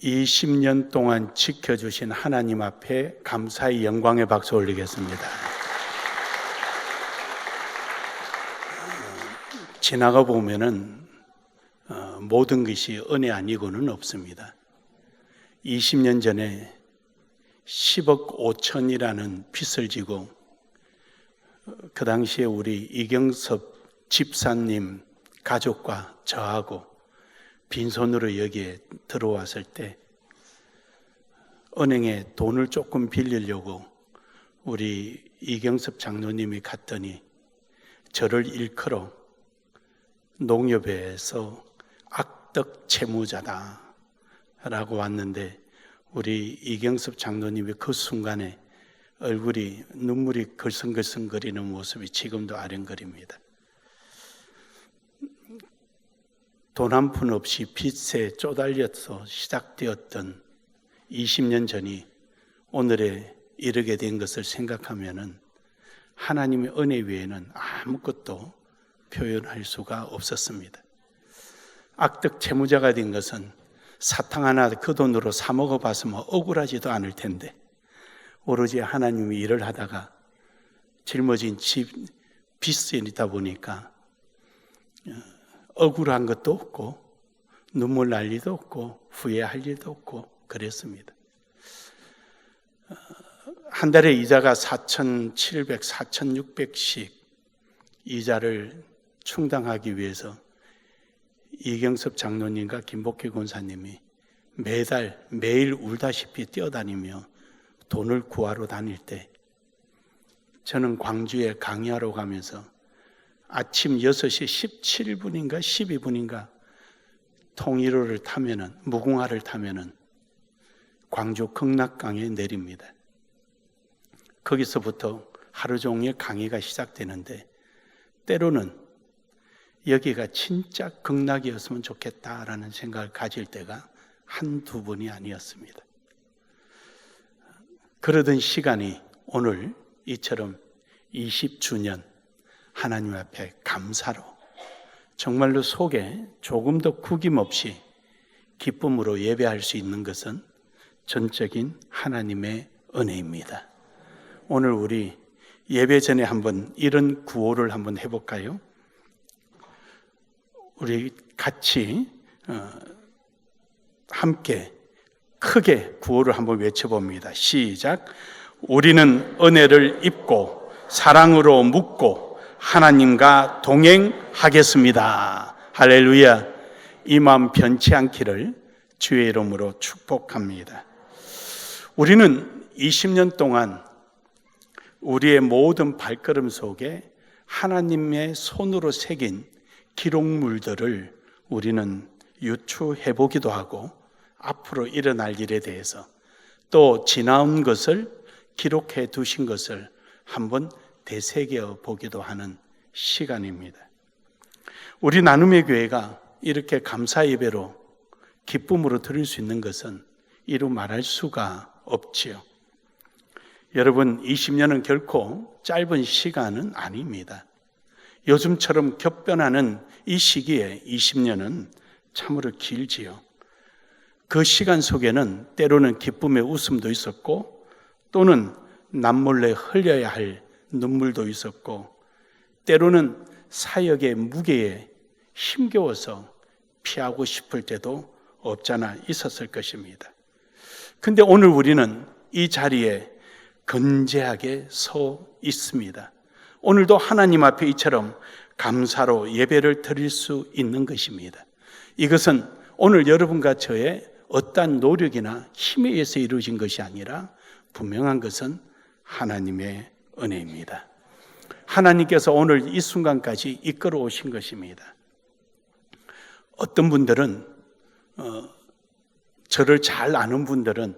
20년 동안 지켜주신 하나님 앞에 감사의 영광의 박수 올리겠습니다. 지나가 보면은 모든 것이 은혜 아니고는 없습니다. 20년 전에 10억 5천이라는 빚을 지고 그 당시에 우리 이경섭 집사님 가족과 저하고 빈손으로 여기에 들어왔을 때 은행에 돈을 조금 빌리려고 우리 이경섭 장로님이 갔더니 저를 일컬어 농협에서 악덕 채무자다 라고 왔는데 우리 이경섭 장로님이 그 순간에 얼굴이 눈물이 글썽글썽거리는 모습이 지금도 아련거립니다. 돈 한 푼 없이 빚에 쪼달려서 시작되었던 20년 전이 오늘에 이르게 된 것을 생각하면은 하나님의 은혜 외에는 아무것도 표현할 수가 없었습니다. 악덕 채무자가 된 것은 사탕 하나 그 돈으로 사 먹어봤으면 억울하지도 않을 텐데 오로지 하나님이 일을 하다가 짊어진 빚이다 보니까 억울한 것도 없고 눈물 날 일도 없고 후회할 일도 없고 그랬습니다. 한 달에 이자가 4,700, 4,600씩 이자를 충당하기 위해서 이경섭 장로님과 김복희 권사님이 매일 울다시피 뛰어다니며 돈을 구하러 다닐 때 저는 광주에 강의하러 가면서 아침 6시 17분인가 12분인가 통일호를 타면은 무궁화를 타면은 광주 극락강에 내립니다. 거기서부터 하루 종일 강의가 시작되는데 때로는 여기가 진짜 극락이었으면 좋겠다라는 생각을 가질 때가 한두 번이 아니었습니다. 그러던 시간이 오늘 이처럼 20주년 하나님 앞에 감사로 정말로 속에 조금 더 구김없이 기쁨으로 예배할 수 있는 것은 전적인 하나님의 은혜입니다. 오늘 우리 예배 전에 한번 이런 구호를 한번 해볼까요? 우리 같이 함께 크게 구호를 한번 외쳐봅니다. 시작. 우리는 은혜를 입고 사랑으로 묻고 하나님과 동행하겠습니다. 할렐루야. 이 마음 변치 않기를 주의 이름으로 축복합니다. 우리는 20년 동안 우리의 모든 발걸음 속에 하나님의 손으로 새긴 기록물들을 우리는 유추해 보기도 하고 앞으로 일어날 일에 대해서 또 지나온 것을 기록해 두신 것을 한번 되새겨 보기도 하는 시간입니다. 우리 나눔의 교회가 이렇게 감사 예배로 기쁨으로 드릴 수 있는 것은 이루 말할 수가 없지요. 여러분 20년은 결코 짧은 시간은 아닙니다. 요즘처럼 격변하는 이 시기에 20년은 참으로 길지요. 그 시간 속에는 때로는 기쁨의 웃음도 있었고 또는 남몰래 흘려야 할 눈물도 있었고 때로는 사역의 무게에 힘겨워서 피하고 싶을 때도 없잖아 있었을 것입니다. 근데 오늘 우리는 이 자리에 건재하게 서 있습니다. 오늘도 하나님 앞에 이처럼 감사로 예배를 드릴 수 있는 것입니다. 이것은 오늘 여러분과 저의 어떠한 노력이나 힘에 의해서 이루어진 것이 아니라 분명한 것은 하나님의 은혜입니다. 하나님께서 오늘 이 순간까지 이끌어 오신 것입니다. 어떤 분들은 저를 잘 아는 분들은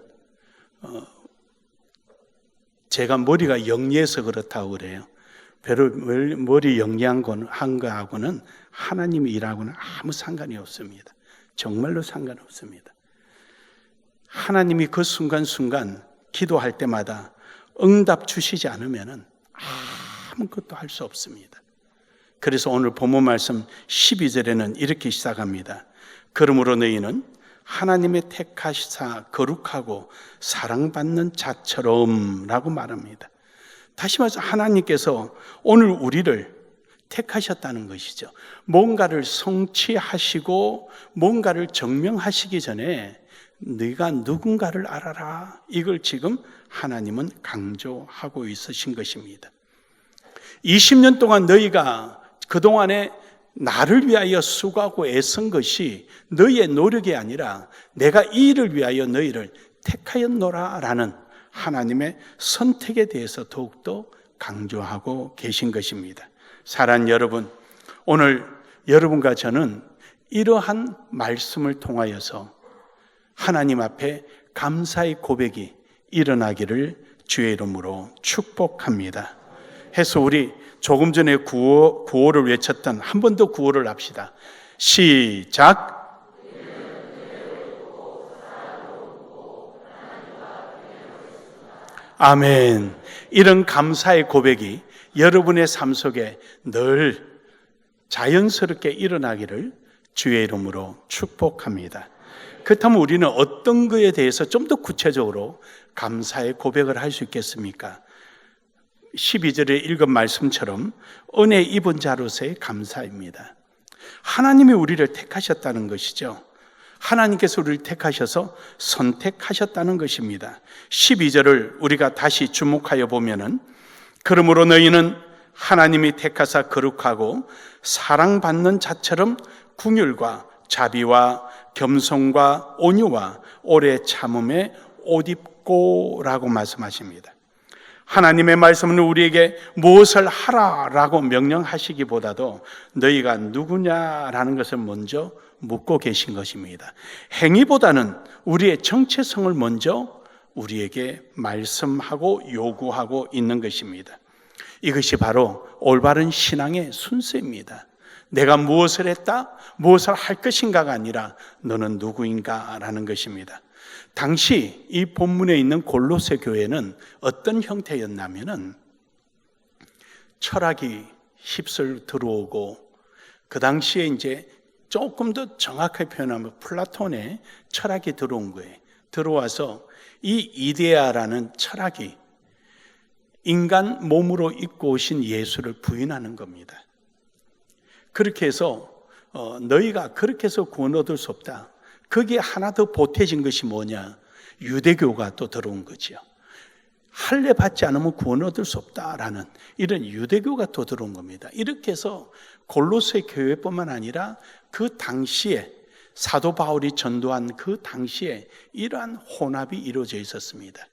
제가 머리가 영리해서 그렇다고 그래요. 별로 머리 영리한 거하고는 하나님이 일하고는 아무 상관이 없습니다. 정말로 상관없습니다. 하나님이 그 순간순간 기도할 때마다 응답 주시지 않으면 아무것도 할 수 없습니다. 그래서 오늘 본문 말씀 12절에는 이렇게 시작합니다. 그러므로 너희는 하나님의 택하시사 거룩하고 사랑받는 자처럼 라고 말합니다. 다시 말해서 하나님께서 오늘 우리를 택하셨다는 것이죠. 뭔가를 성취하시고 뭔가를 증명하시기 전에 네가 누군가를 알아라. 이걸 지금 하나님은 강조하고 있으신 것입니다. 20년 동안 너희가 그동안에 나를 위하여 수고하고 애쓴 것이 너희의 노력이 아니라 내가 이 일을 위하여 너희를 택하였노라 라는 하나님의 선택에 대해서 더욱더 강조하고 계신 것입니다. 사랑하는 여러분, 오늘 여러분과 저는 이러한 말씀을 통하여서 하나님 앞에 감사의 고백이 일어나기를 주의 이름으로 축복합니다. 해서 우리 조금 전에 구호를 외쳤던 한 번 더 구호를 합시다. 시작. 아멘. 이런 감사의 고백이 여러분의 삶 속에 늘 자연스럽게 일어나기를 주의 이름으로 축복합니다. 그렇다면 우리는 어떤 것에 대해서 좀 더 구체적으로 감사의 고백을 할 수 있겠습니까? 12절에 읽은 말씀처럼 은혜 입은 자로서의 감사입니다. 하나님이 우리를 택하셨다는 것이죠. 하나님께서 우리를 택하셔서 선택하셨다는 것입니다. 12절을 우리가 다시 주목하여 보면은 그러므로 너희는 하나님이 택하사 거룩하고 사랑받는 자처럼 긍휼과 자비와 겸손과 온유와 오래 참음에 옷 입고 라고 말씀하십니다. 하나님의 말씀은 우리에게 무엇을 하라라고 명령하시기보다도 너희가 누구냐라는 것을 먼저 묻고 계신 것입니다. 행위보다는 우리의 정체성을 먼저 우리에게 말씀하고 요구하고 있는 것입니다. 이것이 바로 올바른 신앙의 순서입니다. 내가 무엇을 했다, 무엇을 할 것인가가 아니라 너는 누구인가라는 것입니다. 당시 이 본문에 있는 골로새 교회는 어떤 형태였냐면은 철학이 휩쓸 들어오고 그 당시에 이제 조금 더 정확하게 표현하면 플라톤의 철학이 들어온 거예요. 들어와서 이 이데아라는 철학이 인간 몸으로 입고 오신 예수를 부인하는 겁니다. 그렇게 해서 너희가 그렇게 해서 구원 얻을 수 없다. 거기에 하나 더 보태진 것이 뭐냐? 유대교가 또 들어온 거죠. 할례 받지 않으면 구원 얻을 수 없다라는 이런 유대교가 또 들어온 겁니다. 이렇게 해서 골로새 교회뿐만 아니라 그 당시에 사도 바울이 전도한 그 당시에 이러한 혼합이 이루어져 있었습니다.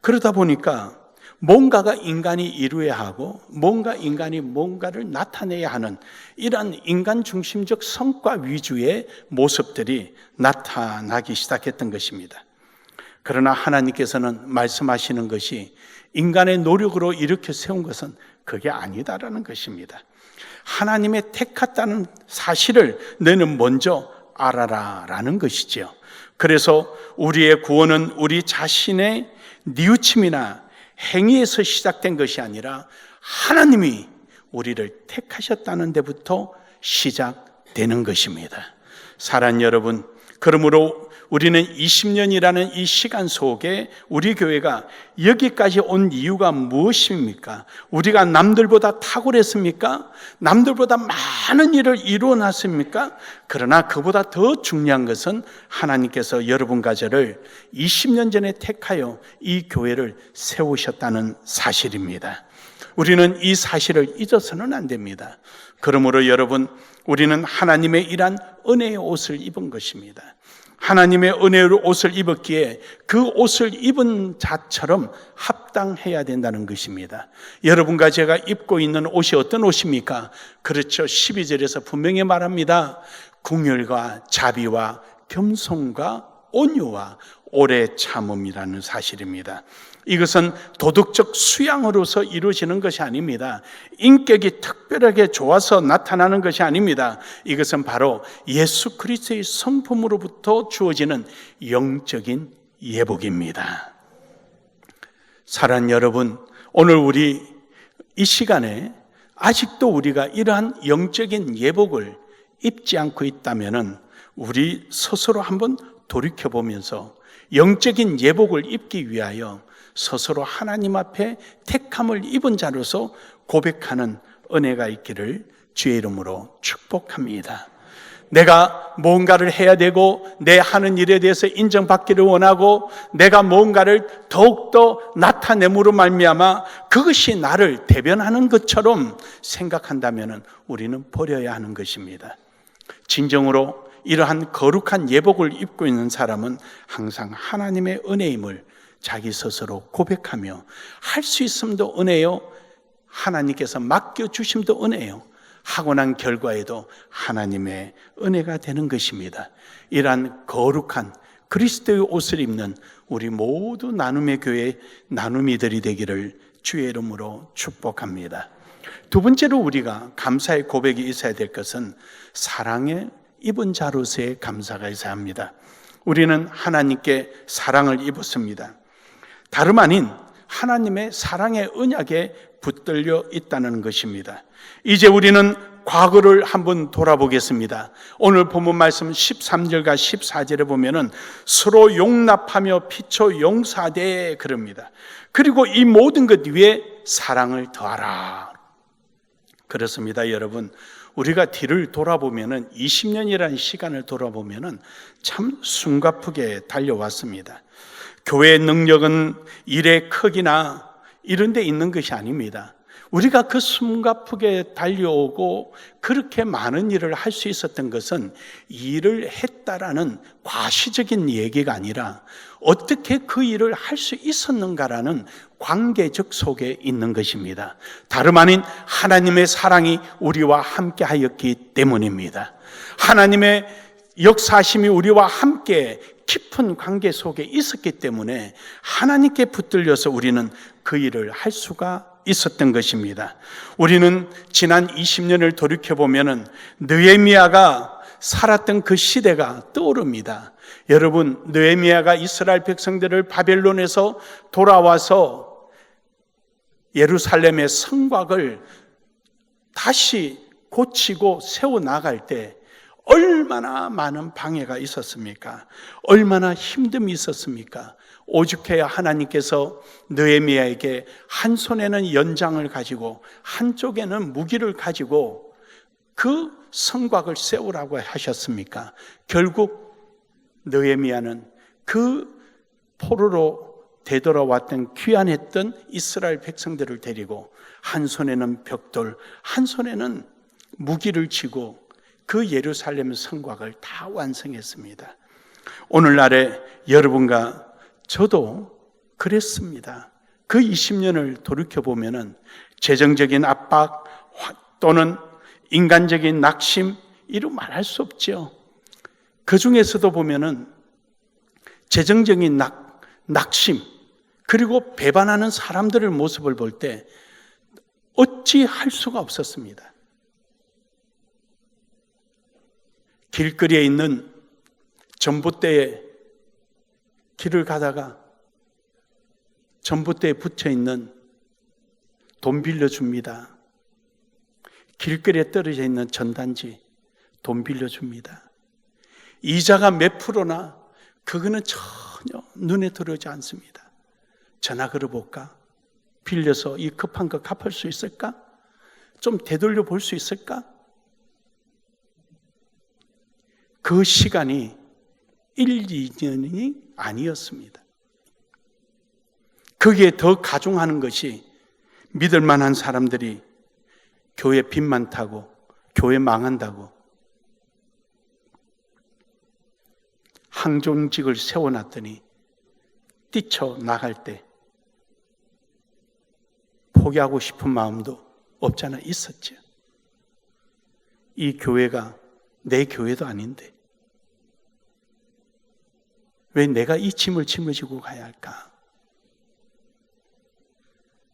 그러다 보니까 뭔가가 인간이 이루어야 하고 뭔가 인간이 뭔가를 나타내야 하는 이러한 인간 중심적 성과 위주의 모습들이 나타나기 시작했던 것입니다. 그러나 하나님께서는 말씀하시는 것이 인간의 노력으로 이렇게 세운 것은 그게 아니다라는 것입니다. 하나님의 택했다는 사실을 너는 먼저 알아라라는 것이지요. 그래서 우리의 구원은 우리 자신의 뉘우침이나 행위에서 시작된 것이 아니라 하나님이 우리를 택하셨다는 데부터 시작되는 것입니다. 사랑하는 여러분, 그러므로 우리는 20년이라는 이 시간 속에 우리 교회가 여기까지 온 이유가 무엇입니까? 우리가 남들보다 탁월했습니까? 남들보다 많은 일을 이루어놨습니까? 그러나 그보다 더 중요한 것은 하나님께서 여러분과 저를 20년 전에 택하여 이 교회를 세우셨다는 사실입니다. 우리는 이 사실을 잊어서는 안 됩니다. 그러므로 여러분, 우리는 하나님의 일한 은혜의 옷을 입은 것입니다. 하나님의 은혜의 옷을 입었기에 그 옷을 입은 자처럼 합당해야 된다는 것입니다. 여러분과 제가 입고 있는 옷이 어떤 옷입니까? 그렇죠. 12절에서 분명히 말합니다. 긍휼과 자비와 겸손과 온유와 오래 참음이라는 사실입니다. 이것은 도덕적 수양으로서 이루어지는 것이 아닙니다. 인격이 특별하게 좋아서 나타나는 것이 아닙니다. 이것은 바로 예수 그리스도의 성품으로부터 주어지는 영적인 예복입니다. 사랑하는 여러분, 오늘 우리 이 시간에 아직도 우리가 이러한 영적인 예복을 입지 않고 있다면은 우리 스스로 한번 돌이켜보면서 영적인 예복을 입기 위하여 스스로 하나님 앞에 택함을 입은 자로서 고백하는 은혜가 있기를 주의 이름으로 축복합니다. 내가 뭔가를 해야 되고 내 하는 일에 대해서 인정받기를 원하고 내가 뭔가를 더욱더 나타냄으로 말미암아 그것이 나를 대변하는 것처럼 생각한다면 우리는 버려야 하는 것입니다. 진정으로 이러한 거룩한 예복을 입고 있는 사람은 항상 하나님의 은혜임을 자기 스스로 고백하며 할 수 있음도 은혜요, 하나님께서 맡겨주심도 은혜요, 하고 난 결과에도 하나님의 은혜가 되는 것입니다. 이러한 거룩한 그리스도의 옷을 입는 우리 모두 나눔의 교회 나눔이들이 되기를 주의 이름으로 축복합니다. 두 번째로 우리가 감사의 고백이 있어야 될 것은 사랑의 입은 자로서의 감사가 있어야 합니다. 우리는 하나님께 사랑을 입었습니다. 다름 아닌 하나님의 사랑의 언약에 붙들려 있다는 것입니다. 이제 우리는 과거를 한번 돌아보겠습니다. 오늘 본문 말씀 13절과 14절에 보면은 서로 용납하며 피초 용사되 그럽니다. 그리고 이 모든 것 위에 사랑을 더하라. 그렇습니다, 여러분. 우리가 뒤를 돌아보면은 20년이라는 시간을 돌아보면은 참 숨가쁘게 달려왔습니다. 교회의 능력은 일의 크기나 이런 데 있는 것이 아닙니다. 우리가 그 숨가쁘게 달려오고 그렇게 많은 일을 할 수 있었던 것은 일을 했다라는 과시적인 얘기가 아니라 어떻게 그 일을 할 수 있었는가라는 관계적 속에 있는 것입니다. 다름 아닌 하나님의 사랑이 우리와 함께 하였기 때문입니다. 하나님의 역사하심이 우리와 함께 깊은 관계 속에 있었기 때문에 하나님께 붙들려서 우리는 그 일을 할 수가 있었던 것입니다. 우리는 지난 20년을 돌이켜보면 느헤미야가 살았던 그 시대가 떠오릅니다. 여러분, 느헤미야가 이스라엘 백성들을 바벨론에서 돌아와서 예루살렘의 성곽을 다시 고치고 세워나갈 때 얼마나 많은 방해가 있었습니까? 얼마나 힘듦이 있었습니까? 오죽해야 하나님께서 느헤미야에게 한 손에는 연장을 가지고 한쪽에는 무기를 가지고 그 성곽을 세우라고 하셨습니까? 결국 느헤미야는 그 포로로 되돌아왔던 귀환했던 이스라엘 백성들을 데리고 한 손에는 벽돌, 한 손에는 무기를 쥐고 그 예루살렘 성곽을 다 완성했습니다. 오늘날에 여러분과 저도 그랬습니다. 그 20년을 돌이켜보면 재정적인 압박 또는 인간적인 낙심 이루 말할 수 없죠. 그 중에서도 보면은 재정적인 낙심 그리고 배반하는 사람들의 모습을 볼 때 어찌 할 수가 없었습니다. 길거리에 있는 전봇대에 길을 가다가 전봇대에 붙여있는 돈 빌려줍니다. 길거리에 떨어져 있는 전단지 돈 빌려줍니다. 이자가 몇 프로나 그거는 전혀 눈에 들어오지 않습니다. 전화 걸어볼까? 빌려서 이 급한 거 갚을 수 있을까? 좀 되돌려 볼 수 있을까? 그 시간이 1, 2년이 아니었습니다. 거기에 더 가중하는 것이 믿을 만한 사람들이 교회 빚만 타고 교회 망한다고 항종직을 세워놨더니 뛰쳐나갈 때 포기하고 싶은 마음도 없잖아 있었죠. 이 교회가 내 교회도 아닌데 왜 내가 이 짐을 짊어지고 가야 할까?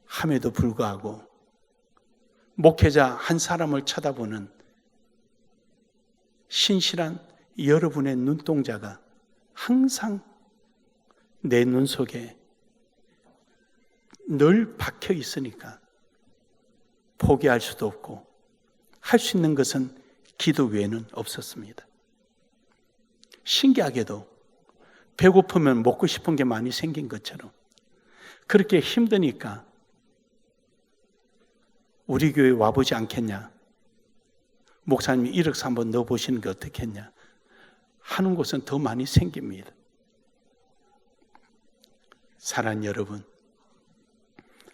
함에도 불구하고 목회자 한 사람을 쳐다보는 신실한 여러분의 눈동자가 항상 내 눈 속에 늘 박혀 있으니까 포기할 수도 없고 할 수 있는 것은 기도 외에는 없었습니다. 신기하게도 배고프면 먹고 싶은 게 많이 생긴 것처럼 그렇게 힘드니까 우리 교회 와보지 않겠냐? 목사님이 1억서 한번 넣어보시는 게 어떻겠냐? 하는 곳은 더 많이 생깁니다. 사랑하는 여러분,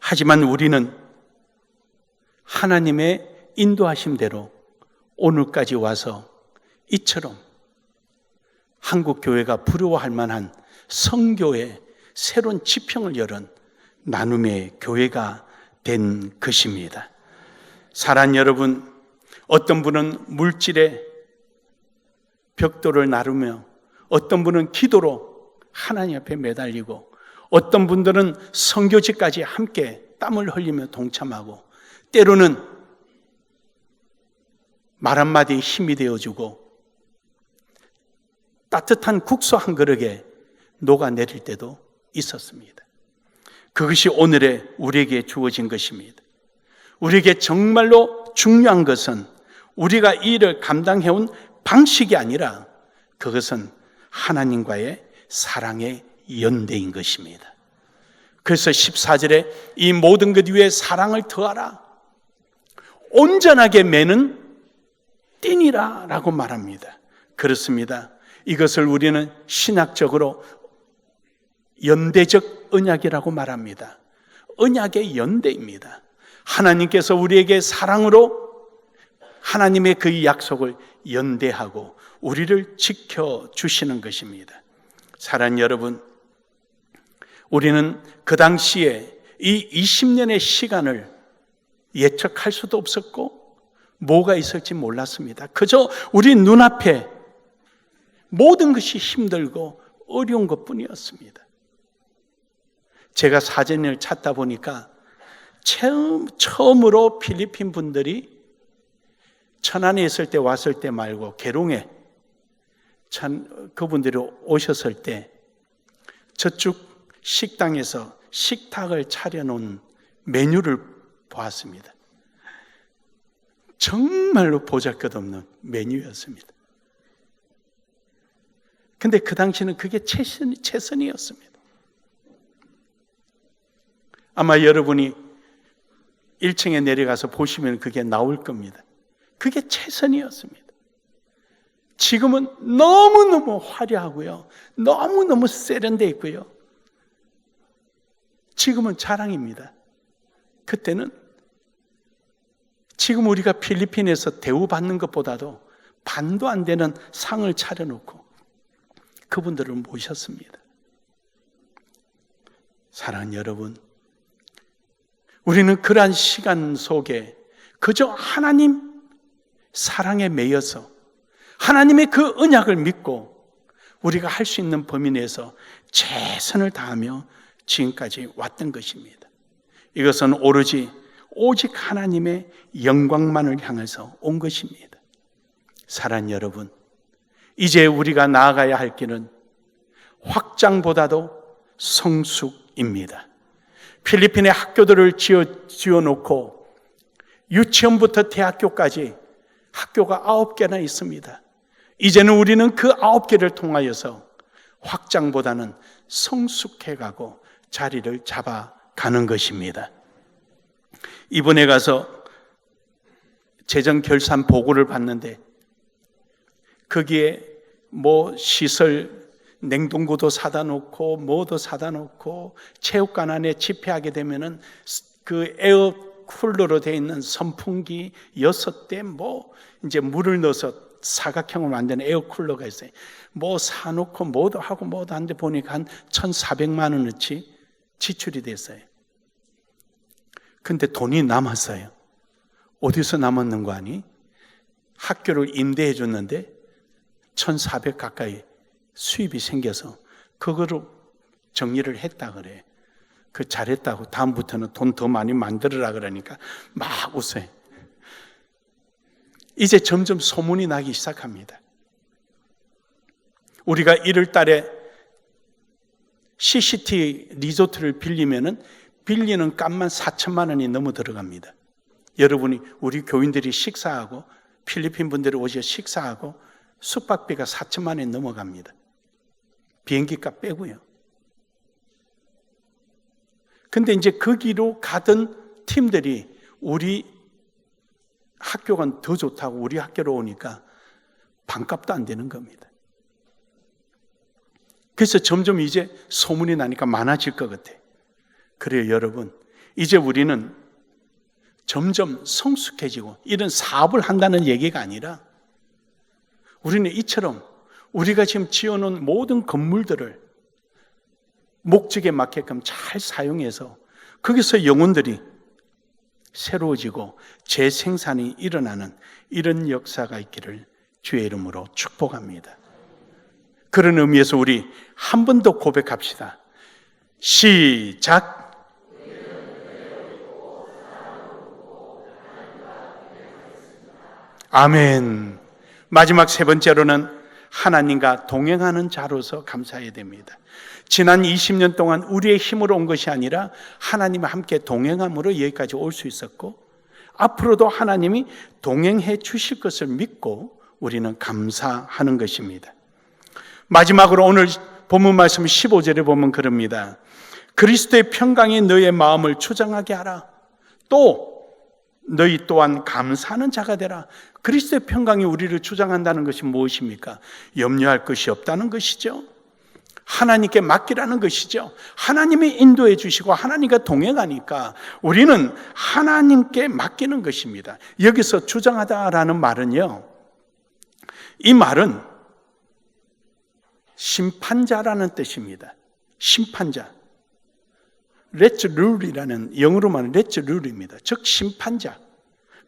하지만 우리는 하나님의 인도하심대로 오늘까지 와서 이처럼 한국 교회가 부러워할 만한 성교의 새로운 지평을 열은 나눔의 교회가 된 것입니다. 사랑하는 여러분, 어떤 분은 물질의 벽돌을 나르며 어떤 분은 기도로 하나님 앞에 매달리고 어떤 분들은 선교지까지 함께 땀을 흘리며 동참하고 때로는 말 한마디에 힘이 되어주고 따뜻한 국수 한 그릇에 녹아내릴 때도 있었습니다. 그것이 오늘의 우리에게 주어진 것입니다. 우리에게 정말로 중요한 것은 우리가 이 일을 감당해온 방식이 아니라 그것은 하나님과의 사랑의 연대인 것입니다. 그래서 14절에 이 모든 것 위에 사랑을 더하라. 온전하게 매는 띠니라 라고 말합니다. 그렇습니다. 이것을 우리는 신학적으로 연대적 언약이라고 말합니다. 언약의 연대입니다. 하나님께서 우리에게 사랑으로 하나님의 그 약속을 연대하고 우리를 지켜주시는 것입니다. 사랑하는 여러분, 우리는 그 당시에 이 20년의 시간을 예측할 수도 없었고 뭐가 있을지 몰랐습니다. 그저 우리 눈앞에 모든 것이 힘들고 어려운 것뿐이었습니다. 제가 사진을 찾다 보니까 처음으로 필리핀 분들이 천안에 있을 때 왔을 때 말고 계룡에 그분들이 오셨을 때 저쪽 식당에서 식탁을 차려놓은 메뉴를 보았습니다. 정말로 보잘것없는 메뉴였습니다. 근데 그 당시는 그게 최선이었습니다. 아마 여러분이 1층에 내려가서 보시면 그게 나올 겁니다. 그게 최선이었습니다. 지금은 너무너무 화려하고요. 너무너무 세련되어 있고요. 지금은 자랑입니다. 그때는 지금 우리가 필리핀에서 대우받는 것보다도 반도 안 되는 상을 차려놓고 그분들을 모셨습니다. 사랑하는 여러분, 우리는 그러한 시간 속에 그저 하나님 사랑에 매여서 하나님의 그 언약을 믿고 우리가 할 수 있는 범위 내에서 최선을 다하며 지금까지 왔던 것입니다. 이것은 오직 하나님의 영광만을 향해서 온 것입니다. 사랑하는 여러분, 이제 우리가 나아가야 할 길은 확장보다도 성숙입니다. 필리핀의 학교들을 지어놓고 유치원부터 대학교까지 학교가 9개나 있습니다. 이제는 우리는 그 9개를 통하여서 확장보다는 성숙해가고 자리를 잡아가는 것입니다. 이번에 가서 재정 결산 보고를 봤는데 거기에 시설 냉동고도 사다 놓고 뭐도 사다 놓고 체육관 안에 집회하게 되면은 그 에어 쿨러로 되어 있는 선풍기 6대 이제 물을 넣어서 사각형을 만드는 에어 쿨러가 있어요. 사놓고 뭐도 하고 뭐도 하는데 보니까 한 1,400만 원어치 지출이 됐어요. 근데 돈이 남았어요. 어디서 남았는 거 아니? 학교를 임대해 줬는데 1,400 가까이 수입이 생겨서 그거로 정리를 했다 그래. 잘했다고 다음부터는 돈 더 많이 만들어라 그러니까 막 웃어요. 이제 점점 소문이 나기 시작합니다. 우리가 1월 달에 CCT 리조트를 빌리면은 빌리는 값만 4천만 원이 넘어 들어갑니다. 여러분이 우리 교인들이 식사하고 필리핀 분들이 오셔서 식사하고 숙박비가 4천만 원 넘어갑니다. 비행기값 빼고요. 근데 이제 거기로 가던 팀들이 우리 학교가 더 좋다고 우리 학교로 오니까 반값도 안 되는 겁니다. 그래서 점점 이제 소문이 나니까 많아질 것 같아. 그래요, 여러분. 이제 우리는 점점 성숙해지고 이런 사업을 한다는 얘기가 아니라 우리는 이처럼 우리가 지금 지어놓은 모든 건물들을 목적에 맞게끔 잘 사용해서 거기서 영혼들이 새로워지고 재생산이 일어나는 이런 역사가 있기를 주의 이름으로 축복합니다. 그런 의미에서 우리 한 번 더 고백합시다. 시작. 아멘. 마지막 세 번째로는 하나님과 동행하는 자로서 감사해야 됩니다. 지난 20년 동안 우리의 힘으로 온 것이 아니라 하나님과 함께 동행함으로 여기까지 올 수 있었고 앞으로도 하나님이 동행해 주실 것을 믿고 우리는 감사하는 것입니다. 마지막으로 오늘 본문 말씀 15절에 보면 그럽니다. 그리스도의 평강이 너의 마음을 주장하게 하라. 또 너희 또한 감사하는 자가 되라. 그리스도의 평강이 우리를 주장한다는 것이 무엇입니까? 염려할 것이 없다는 것이죠. 하나님께 맡기라는 것이죠. 하나님이 인도해 주시고 하나님과 동행하니까 우리는 하나님께 맡기는 것입니다. 여기서 주장하다라는 말은요, 이 말은 심판자라는 뜻입니다. 심판자. Let's rule이라는 영어로 말하는 Let's rule입니다. 즉 심판자,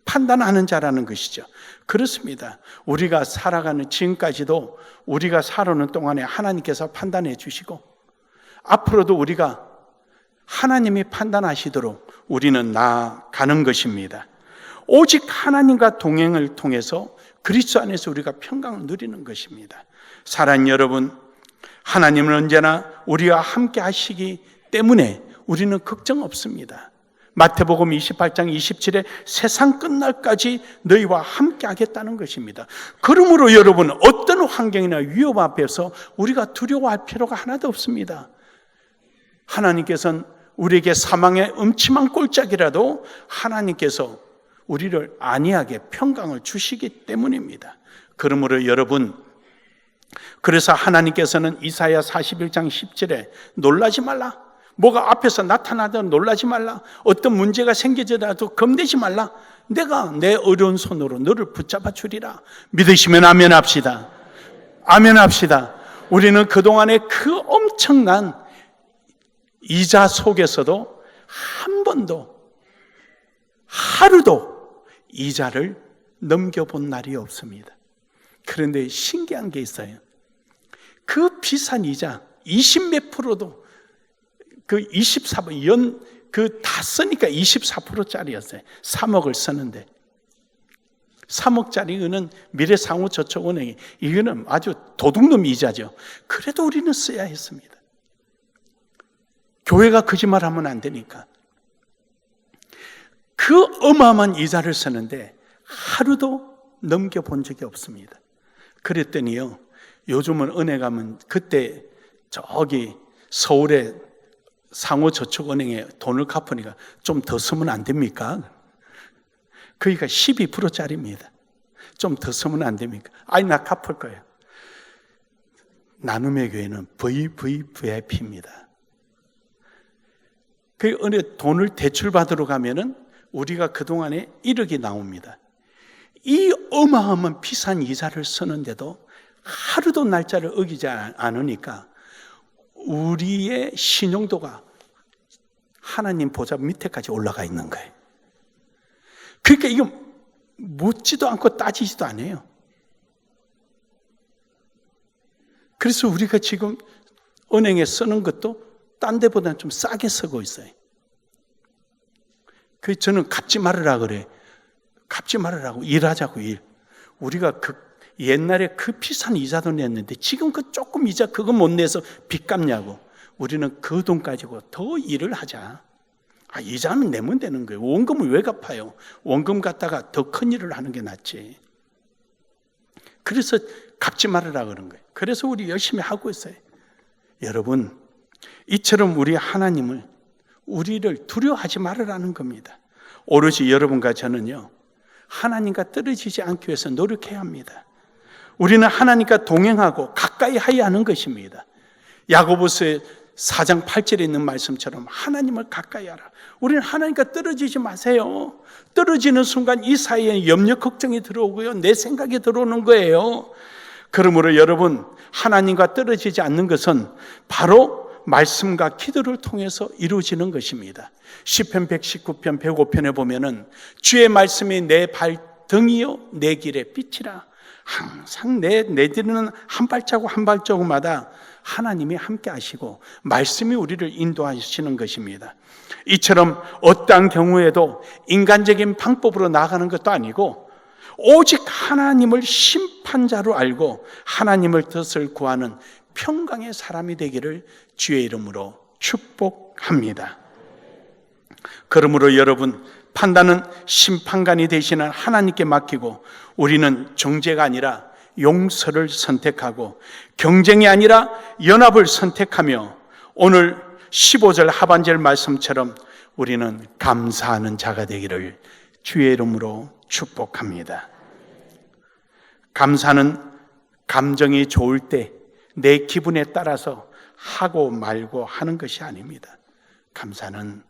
판단하는 자라는 것이죠. 그렇습니다. 우리가 살아가는 지금까지도 우리가 살아오는 동안에 하나님께서 판단해 주시고 앞으로도 우리가 하나님이 판단하시도록 우리는 나아가는 것입니다. 오직 하나님과 동행을 통해서 그리스도 안에서 우리가 평강을 누리는 것입니다. 사랑하는 여러분, 하나님은 언제나 우리와 함께 하시기 때문에 우리는 걱정 없습니다. 마태복음 28장 27에 세상 끝날까지 너희와 함께 하겠다는 것입니다. 그러므로 여러분, 어떤 환경이나 위협 앞에서 우리가 두려워할 필요가 하나도 없습니다. 하나님께서는 우리에게 사망의 음침한 꼴짝이라도 하나님께서 우리를 안위하게 평강을 주시기 때문입니다. 그러므로 여러분, 그래서 하나님께서는 이사야 41장 10절에 놀라지 말라, 뭐가 앞에서 나타나도 놀라지 말라, 어떤 문제가 생기더라도 겁내지 말라, 내가 내 어려운 손으로 너를 붙잡아 주리라. 믿으시면 아멘 합시다. 아멘 합시다. 우리는 그동안에 그 엄청난 이자 속에서도 한 번도 하루도 이자를 넘겨본 날이 없습니다. 그런데 신기한 게 있어요. 그 비싼 이자 20몇 프로도 그 24% 다 쓰니까 24%짜리였어요. 3억을 쓰는데 3억짜리 은은 미래상호저축은행이 이거는 아주 도둑놈 이자죠. 그래도 우리는 써야 했습니다. 교회가 거짓말하면 안 되니까. 그 어마어마한 이자를 쓰는데 하루도 넘겨본 적이 없습니다. 그랬더니요, 요즘은 은행 가면 그때 저기 서울에 상호저축은행에 돈을 갚으니까 좀 더 쓰면 안 됩니까? 거기가 12%짜리입니다. 좀 더 쓰면 안 됩니까? 아니, 나 갚을 거예요. 나눔의 교회는 VVVIP입니다. 그 은행 돈을 대출받으러 가면은 우리가 그동안에 1억이 나옵니다. 이 어마어마한 비싼 이자를 쓰는데도 하루도 날짜를 어기지 않으니까 우리의 신용도가 하나님 보좌 밑에까지 올라가 있는 거예요. 그러니까 이거 묻지도 않고 따지지도 않아요. 그래서 우리가 지금 은행에 쓰는 것도 딴 데보다는 좀 싸게 쓰고 있어요. 그래서 저는 갚지 말으라 그래. 갚지 말으라고, 일하자고, 일. 우리가 옛날에 그 비싼 이자도 냈는데 지금 그 조금 이자 그거 못 내서 빚 갚냐고. 우리는 그 돈 가지고 더 일을 하자. 이자는 내면 되는 거예요. 원금을 왜 갚아요? 원금 갖다가 더 큰 일을 하는 게 낫지. 그래서 갚지 말으라 그런 거예요. 그래서 우리 열심히 하고 있어요. 여러분, 이처럼 우리 하나님을, 우리를 두려워하지 말으라는 겁니다. 오로지 여러분과 저는요, 하나님과 떨어지지 않기 위해서 노력해야 합니다. 우리는 하나님과 동행하고 가까이 하여야 하는 것입니다. 야고보서의 4장 8절에 있는 말씀처럼 하나님을 가까이 하라. 우리는 하나님과 떨어지지 마세요. 떨어지는 순간 이 사이에 염려 걱정이 들어오고요, 내 생각이 들어오는 거예요. 그러므로 여러분, 하나님과 떨어지지 않는 것은 바로 말씀과 기도를 통해서 이루어지는 것입니다. 시편 119편 105편에 보면은 주의 말씀이 내 발등이요 내 길의 빛이라. 항상 내디디는 한 발자국 한 발자국마다 하나님이 함께 하시고 말씀이 우리를 인도하시는 것입니다. 이처럼 어떠한 경우에도 인간적인 방법으로 나아가는 것도 아니고 오직 하나님을 심판자로 알고 하나님을 뜻을 구하는 평강의 사람이 되기를 주의 이름으로 축복합니다. 그러므로 여러분, 판단은 심판관이 되시는 하나님께 맡기고 우리는 정죄가 아니라 용서를 선택하고 경쟁이 아니라 연합을 선택하며 오늘 15절 하반절 말씀처럼 우리는 감사하는 자가 되기를 주의 이름으로 축복합니다. 감사는 감정이 좋을 때 내 기분에 따라서 하고 말고 하는 것이 아닙니다. 감사는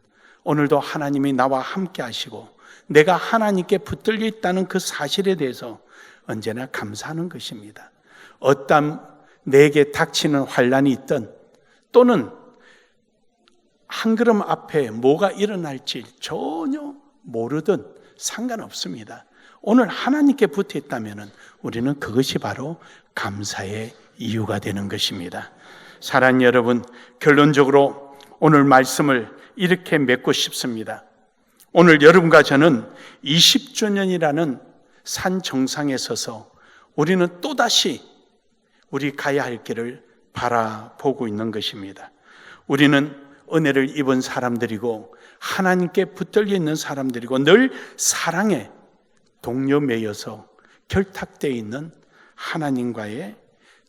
오늘도 하나님이 나와 함께 하시고 내가 하나님께 붙들려 있다는 그 사실에 대해서 언제나 감사하는 것입니다. 어떤 내게 닥치는 환난이 있든 또는 한 걸음 앞에 뭐가 일어날지 전혀 모르든 상관없습니다. 오늘 하나님께 붙어 있다면 우리는 그것이 바로 감사의 이유가 되는 것입니다. 사랑하는 여러분, 결론적으로 오늘 말씀을 이렇게 맺고 싶습니다. 오늘 여러분과 저는 20주년이라는 산 정상에 서서 우리는 또다시 우리 가야 할 길을 바라보고 있는 것입니다. 우리는 은혜를 입은 사람들이고 하나님께 붙들려 있는 사람들이고 늘 사랑에 동료매여서 결탁되어 있는 하나님과의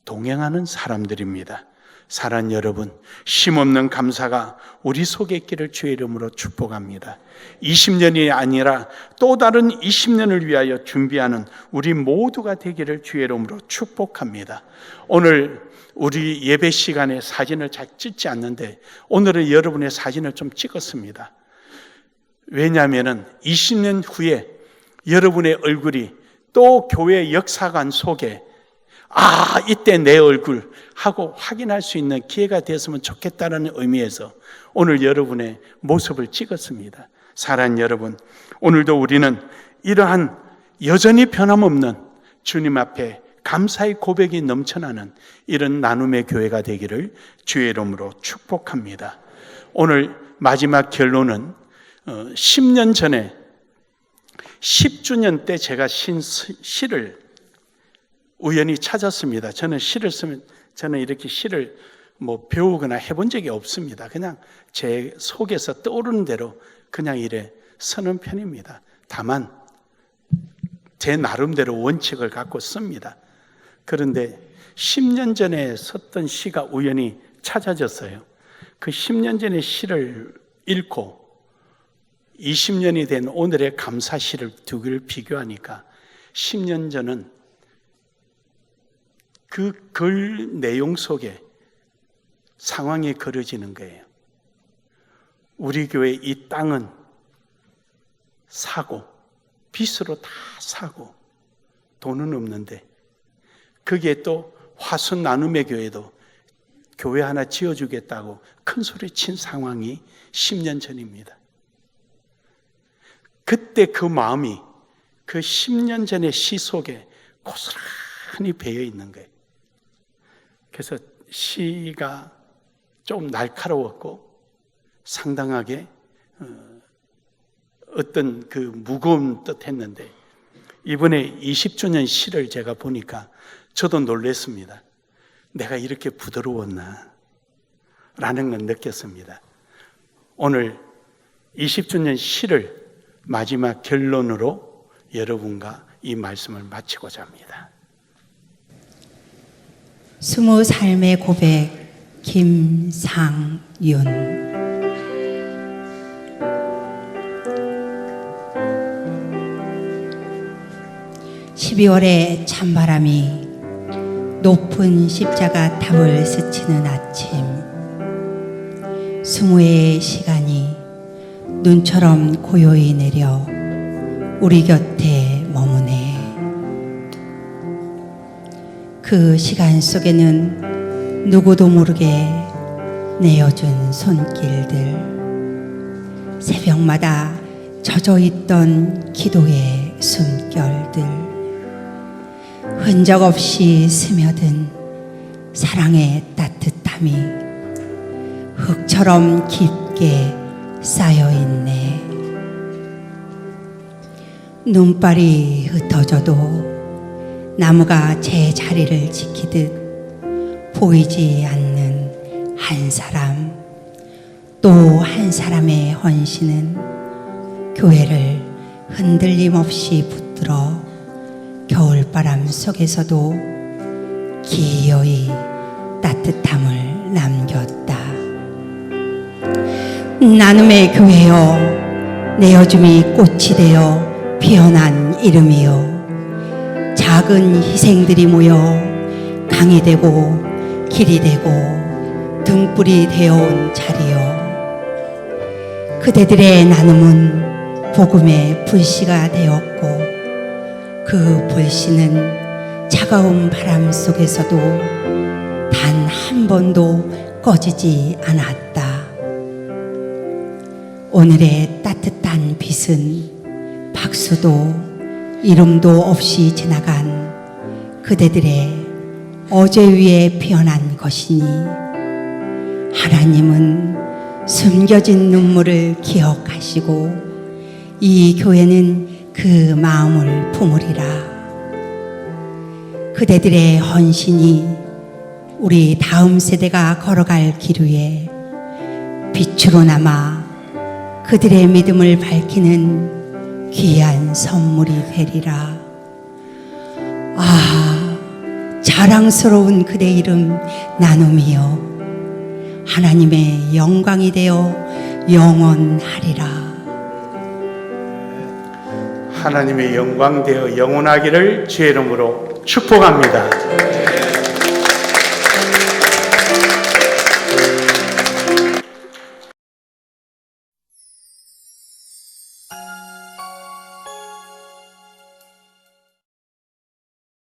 동행하는 사람들입니다. 사랑하는 여러분, 쉼없는 감사가 우리 속에 있기를 주의 이름으로 축복합니다. 20년이 아니라 또 다른 20년을 위하여 준비하는 우리 모두가 되기를 주의 이름으로 축복합니다. 오늘 우리 예배 시간에 사진을 잘 찍지 않는데 오늘은 여러분의 사진을 좀 찍었습니다. 왜냐하면 20년 후에 여러분의 얼굴이 또 교회 역사관 속에 이때 내 얼굴 하고 확인할 수 있는 기회가 됐으면 좋겠다는 의미에서 오늘 여러분의 모습을 찍었습니다. 사랑하는 여러분, 오늘도 우리는 이러한 여전히 변함없는 주님 앞에 감사의 고백이 넘쳐나는 이런 나눔의 교회가 되기를 주의 이름으로 축복합니다. 오늘 마지막 결론은 10년 전에 10주년 때 제가 쓴 시를 우연히 찾았습니다. 저는 시를 쓰면 저는 이렇게 시를 배우거나 해본 적이 없습니다. 그냥 제 속에서 떠오르는 대로 그냥 이래 쓰는 편입니다. 다만 제 나름대로 원칙을 갖고 씁니다. 그런데 10년 전에 썼던 시가 우연히 찾아졌어요. 그 10년 전의 시를 읽고 20년이 된 오늘의 감사시를 두 개를 비교하니까 10년 전은 그 글 내용 속에 상황이 그려지는 거예요. 우리 교회 이 땅은 사고 빚으로 다 사고 돈은 없는데 거기에 또 화순 나눔의 교회도 교회 하나 지어주겠다고 큰 소리 친 상황이 10년 전입니다. 그때 그 마음이 그 10년 전의 시 속에 고스란히 배어 있는 거예요. 그래서 시가 좀 날카로웠고 상당하게 어떤 그 무거운 듯 했는데 이번에 20주년 시를 제가 보니까 저도 놀랐습니다. 내가 이렇게 부드러웠나 라는 걸 느꼈습니다. 오늘 20주년 시를 마지막 결론으로 여러분과 이 말씀을 마치고자 합니다. 스무 삶의 고백 김상윤. 12월의 찬바람이 높은 십자가 탑을 스치는 아침, 20회의 시간이 눈처럼 고요히 내려 우리 곁에 머무네. 그 시간 속에는 누구도 모르게 내어준 손길들, 새벽마다 젖어있던 기도의 숨결들, 흔적 없이 스며든 사랑의 따뜻함이 흙처럼 깊게 쌓여있네. 눈발이 흩어져도 나무가 제 자리를 지키듯 보이지 않는 한 사람, 또 한 사람의 헌신은 교회를 흔들림 없이 붙들어 겨울바람 속에서도 기어이 따뜻함을 남겼다. 나눔의 교회여, 내어줌이 꽃이 되어 피어난 이름이여, 작은 희생들이 모여 강이 되고 길이 되고 등불이 되어온 자리여, 그대들의 나눔은 복음의 불씨가 되었고 그 불씨는 차가운 바람 속에서도 단 한 번도 꺼지지 않았다. 오늘의 따뜻한 빛은 박수도 이름도 없이 지나간 그대들의 어제 위에 피어난 것이니, 하나님은 숨겨진 눈물을 기억하시고 이 교회는 그 마음을 품으리라. 그대들의 헌신이 우리 다음 세대가 걸어갈 길 위에 빛으로 남아 그들의 믿음을 밝히는 귀한 선물이 되리라. 아, 자랑스러운 그대 이름 나눔이여, 하나님의 영광이 되어 영원하리라. 하나님의 영광 되어 영원하기를 주의 이름으로 축복합니다.